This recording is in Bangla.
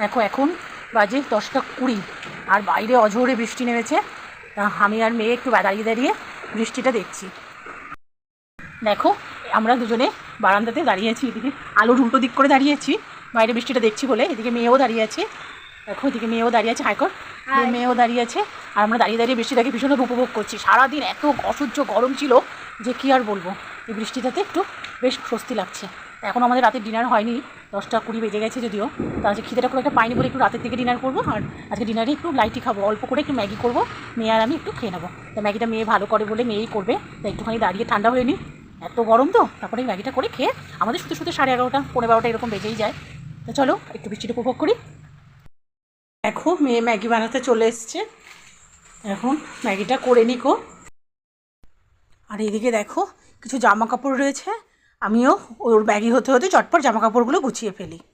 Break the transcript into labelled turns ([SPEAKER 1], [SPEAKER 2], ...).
[SPEAKER 1] দেখো এখন বাজে 10টা 20 আর বাইরে অঝোরে বৃষ্টি নেমেছে। তা আমি আর মেয়ে একটু দাঁড়িয়ে দাঁড়িয়ে বৃষ্টিটা দেখছি। দেখো আমরা দুজনে বারান্দাতে দাঁড়িয়েছি, এদিকে আলোর উল্টো দিক করে দাঁড়িয়েছি বাইরে বৃষ্টিটা দেখছি বলে। এদিকে মেয়েও দাঁড়িয়ে আছে, দেখো এদিকে মেয়েও দাঁড়িয়ে আছে, হাইকর মেয়েও দাঁড়িয়ে আছে। আর আমরা দাঁড়িয়ে দাঁড়িয়ে বৃষ্টিটাকে ভীষণভাবে উপভোগ করছি। সারাদিন এত অসহ্য গরম ছিল যে কী আর বলবো, এই বৃষ্টিটাতে একটু বেশ স্বস্তি লাগছে। এখন আমাদের রাতের ডিনার হয়নি, 10টা 20 বেজে গেছে যদিও। তো আজকে খিদেটা খুব একটা পাইনি বলে একটু রাতের দিকে ডিনার করবো। আর আজকে ডিনারে একটু লাইটই খাবো, অল্প করে একটু ম্যাগি করবো, মেয়ে আর আমি একটু খেয়ে নেবো। তো ম্যাগিটা মেয়ে ভালো করে বলে মেয়েই করবে, তাই একটুখানি দাঁড়িয়ে ঠান্ডা হয়ে নিই, এত গরম তো। তারপরে এই ম্যাগিটা করে খেয়ে আমাদের শুতে শুতে 11:30 12 এরকম বেজেই যায়। তো চলো একটু বৃষ্টিটা উপভোগ করি। দেখো মেয়ে ম্যাগি বানাতে চলে এসছে, এখন ম্যাগিটা করে নিকো। আর এইদিকে দেখো কিছু জামা কাপড় রয়েছে, আমিও ওর ম্যাগি হতে হতে চটপট জামা কাপড়গুলো গুছিয়ে ফেলি।